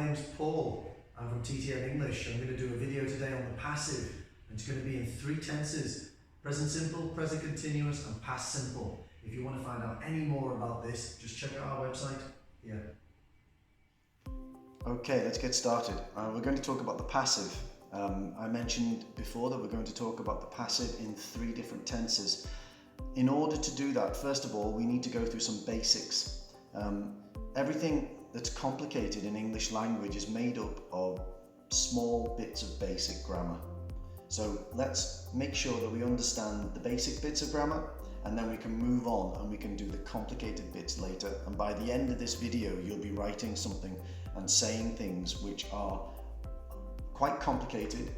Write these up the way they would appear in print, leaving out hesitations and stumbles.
name's Paul. I'm from TTM English. I'm going to do a video today on the passive, and it's going to be in 3 tenses: present simple, present continuous, and past simple. If you want to find out any more about this, just check out our website here. Okay, let's get started. We're going to talk about the passive. I mentioned before that we're going to talk about the passive in 3 different tenses. In order to do that, first of all, we need to go through some basics. Everything that's complicated in English language is made up of small bits of basic grammar. So let's make sure that we understand the basic bits of grammar, and then we can move on and we can do the complicated bits later. And by the end of this video, you'll be writing something and saying things which are quite complicated.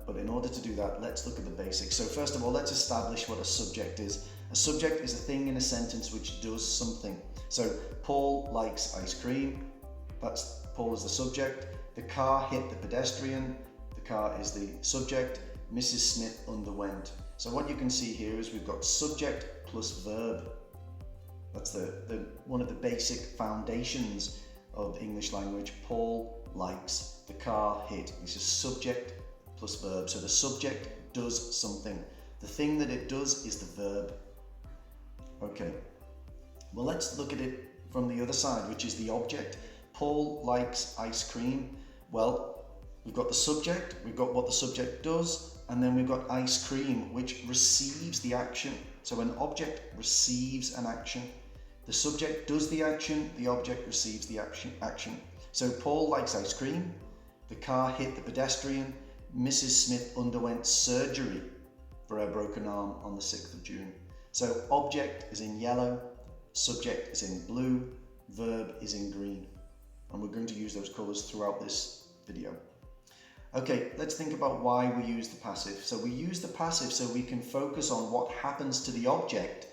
But in order to do that, let's look at the basics. So first of all, let's establish what a subject is. A subject is a thing in a sentence which does something. So Paul likes ice cream. That's Paul is the subject. The car hit the pedestrian. The car is the subject. Mrs. Smith underwent. So what you can see here is we've got subject plus verb. That's the one of the basic foundations of English language. Paul likes, the car hit. This is subject plus verb. So the subject does something. The thing that it does is the verb. Okay. Well, let's look at it from the other side, which is the object. Paul likes ice cream. Well, we've got the subject, we've got what the subject does, and then we've got ice cream, which receives the action. So an object receives an action. The subject does the action, the object receives the action. So Paul likes ice cream. The car hit the pedestrian. Mrs. Smith underwent surgery for her broken arm on the 6th of June. So object is in yellow, subject is in blue, verb is in green. And we're going to use those colours throughout this video. Okay, let's think about why we use the passive. So we use the passive so we can focus on what happens to the object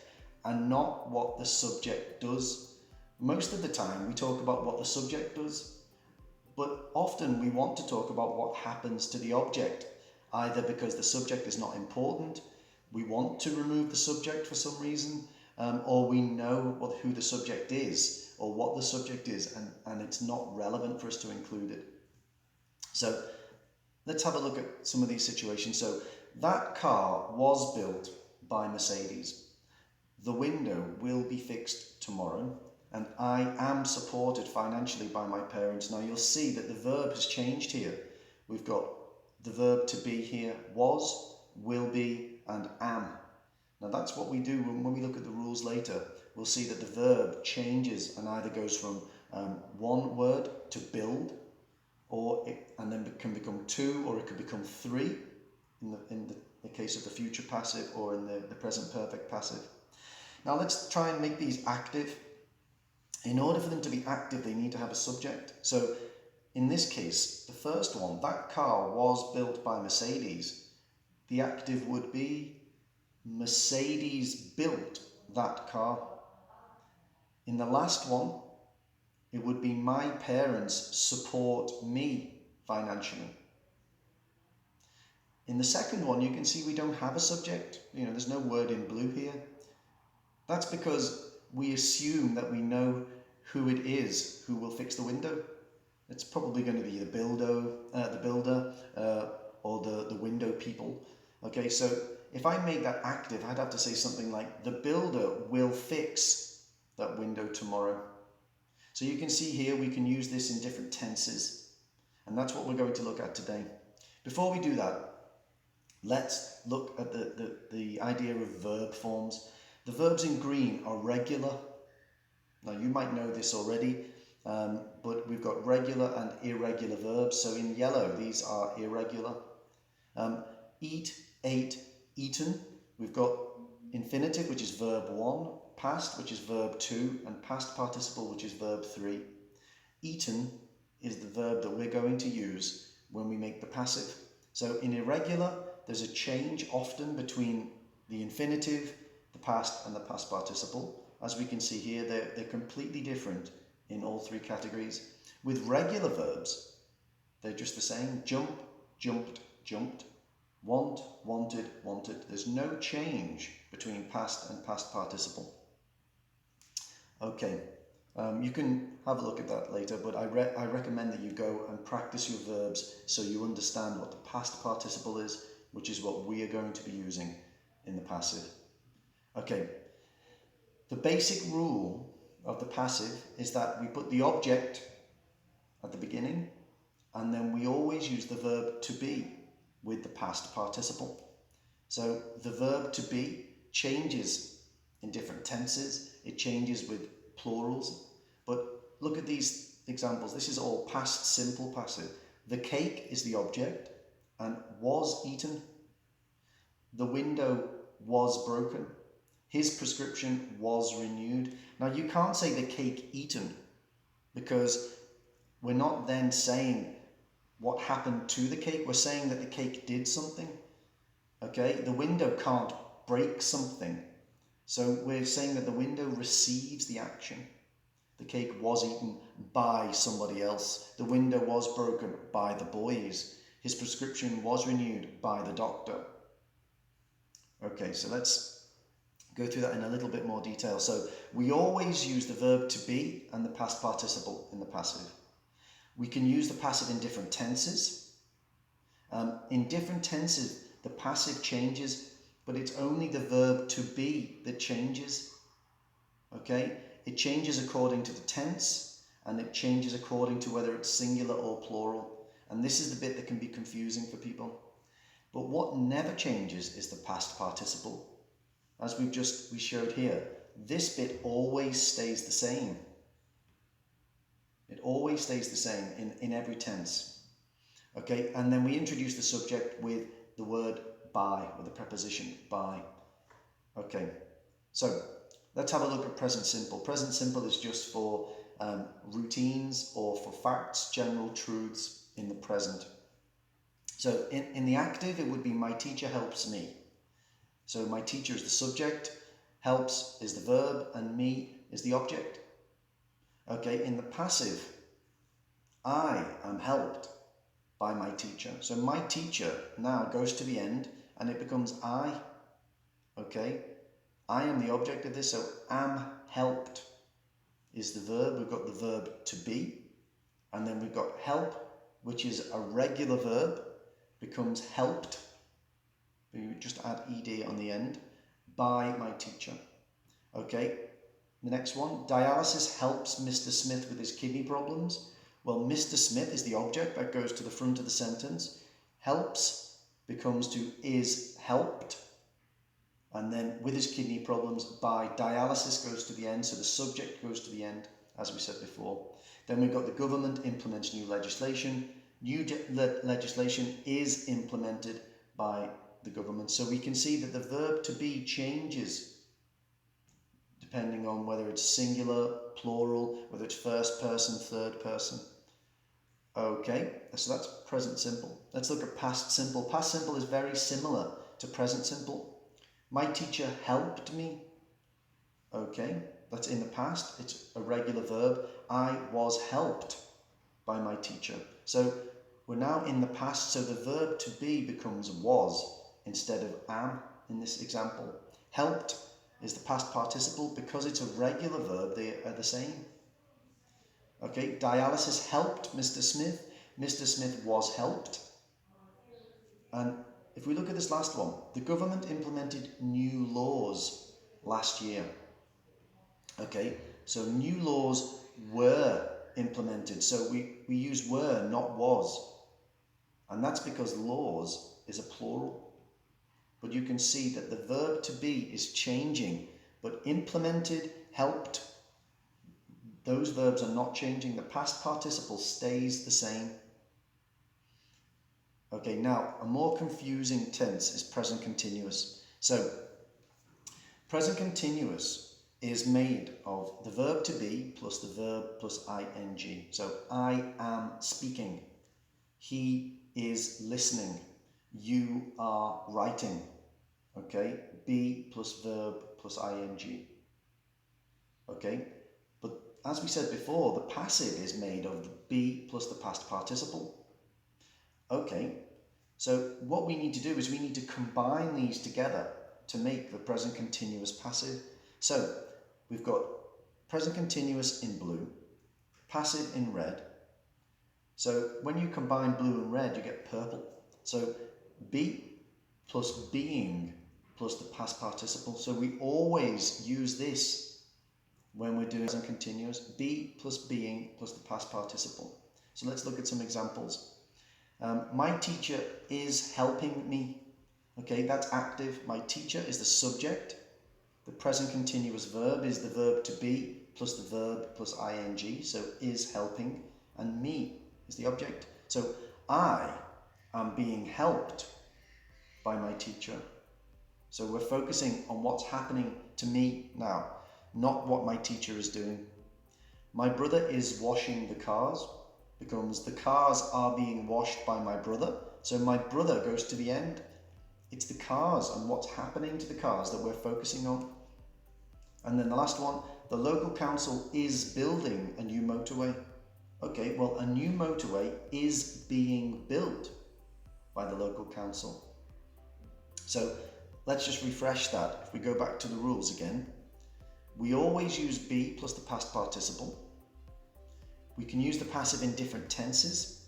and not what the subject does. Most of the time we talk about what the subject does, but often we want to talk about what happens to the object, either because the subject is not important, we want to remove the subject for some reason, or we know who the subject is or what the subject is, and it's not relevant for us to include it. So let's have a look at some of these situations. So that car was built by Mercedes. The window will be fixed tomorrow, and I am supported financially by my parents. Now you'll see that the verb has changed here. We've got the verb to be here, was, will be, and am. Now that's what we do when we look at the rules later. We'll see that the verb changes and either goes from one word to build, and then it can become 2, or it could become 3 in the case of the future passive, or in the present perfect passive. Now let's try and make these active. In order for them to be active, they need to have a subject. So in this case, the first one, that car was built by Mercedes. The active would be Mercedes built that car. In the last one, it would be my parents support me financially. In the second one, you can see we don't have a subject. There's no word in blue here. That's because we assume that we know who it is who will fix the window. It's probably going to be the builder, or the window people. Okay, so if I made that active, I'd have to say something like, the builder will fix that window tomorrow. So you can see here we can use this in different tenses, and that's what we're going to look at today. Before we do that, let's look at the idea of verb forms. The verbs in green are regular. Now you might know this already, but we've got regular and irregular verbs. So in yellow, these are irregular. Eat, ate, eaten. We've got infinitive, which is verb 1, past, which is verb 2, and past participle, which is verb 3. Eaten is the verb that we're going to use when we make the passive. So in irregular, there's a change often between the infinitive, the past, and the past participle. As we can see here, they're completely different in all 3 categories. With regular verbs, they're just the same. Jump, jumped, jumped. Want, wanted, wanted. There's no change between past and past participle. Okay, You can have a look at that later, but I recommend that you go and practice your verbs so you understand what the past participle is, which is what we are going to be using in the passive. Okay, the basic rule of the passive is that we put the object at the beginning, and then we always use the verb to be with the past participle. So the verb to be changes in different tenses, it changes with plurals, but look at these examples. This is all past simple passive. The cake is the object and was eaten. The window was broken. His prescription was renewed. Now you can't say the cake eaten because we're not then saying what happened to the cake. We're saying that the cake did something. Okay, the window can't break something. So we're saying that the window receives the action. The cake was eaten by somebody else. The window was broken by the boys. His prescription was renewed by the doctor. Okay, so let's go through that in a little bit more detail. So we always use the verb to be and the past participle in the passive. We can use the passive in different tenses. In different tenses, the passive changes, but it's only the verb to be that changes. Okay? It changes according to the tense, and it changes according to whether it's singular or plural. And this is the bit that can be confusing for people. But what never changes is the past participle. As we showed here, this bit always stays the same. It always stays the same in every tense. Okay, and then we introduce the subject with the word by, with the preposition by. Okay, so let's have a look at present simple. Present simple is just for routines or for facts, general truths in the present. So in the active, it would be my teacher helps me. So my teacher is the subject, helps is the verb, and me is the object. Okay, in the passive, I am helped by my teacher. So my teacher now goes to the end and it becomes I. Okay, I am the object of this, so am helped is the verb. We've got the verb to be, and then we've got help, which is a regular verb, becomes helped. We just add ed on the end, by my teacher. Okay, the next one, dialysis helps Mr. Smith with his kidney problems. Well, Mr. Smith is the object that goes to the front of the sentence. Helps becomes to is helped. And then with his kidney problems, by dialysis goes to the end. So the subject goes to the end, as we said before. Then we've got the government implements new legislation. New legislation is implemented by the government. So we can see that the verb to be changes depending on whether it's singular, plural, whether it's first person, third person. Okay, so that's present simple. Let's look at past simple. Past simple is very similar to present simple. My teacher helped me. Okay, that's in the past. It's a regular verb. I was helped by my teacher. So we're now in the past, so the verb to be becomes was instead of am in this example. Helped is the past participle. Because it's a regular verb, they are the same. Okay, dialysis helped Mr. Smith. Mr. Smith was helped. And if we look at this last one, the government implemented new laws last year. Okay, so new laws were implemented. So we use were, not was. And that's because laws is a plural. But you can see that the verb to be is changing, but implemented, helped, those verbs are not changing. The past participle stays the same. Okay, now a more confusing tense is present continuous. So present continuous is made of the verb to be plus the verb plus ing. So I am speaking. He is listening. You are writing. Okay, be plus verb plus ing. Okay, but as we said before, the passive is made of the be plus the past participle. Okay, so what we need to do is we need to combine these together to make the present continuous passive. So we've got present continuous in blue, passive in red. So when you combine blue and red, you get purple. So be plus being plus the past participle. So we always use this when we're doing present continuous. Be plus being plus the past participle. So let's look at some examples. My teacher is helping me. Okay, that's active. My teacher is the subject. The present continuous verb is the verb to be plus the verb plus ing. So is helping, and me is the object. So I am being helped by my teacher. So we're focusing on what's happening to me now, not what my teacher is doing. My brother is washing the cars becomes the cars are being washed by my brother. So my brother goes to the end. It's the cars and what's happening to the cars that we're focusing on. And then the last one, the local council is building a new motorway. Okay, well, a new motorway is being built by the local council. So let's just refresh that. If we go back to the rules again, we always use be plus the past participle. We can use the passive in different tenses.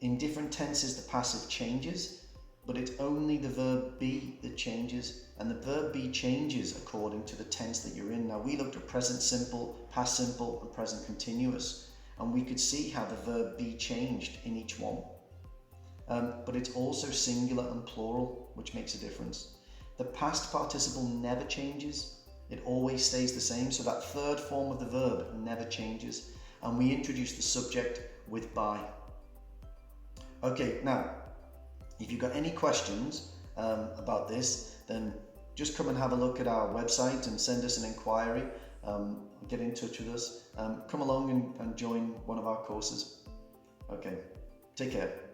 In different tenses, the passive changes, but it's only the verb be that changes, and the verb be changes according to the tense that you're in. Now, we looked at present simple, past simple, and present continuous, and we could see how the verb be changed in each one. But it's also singular and plural, which makes a difference. The past participle never changes. It always stays the same, so that third form of the verb never changes. And we introduce the subject with by. Okay, now, if you've got any questions about this, then just come and have a look at our website and send us an inquiry. Get in touch with us. Come along and join one of our courses. Okay, take care.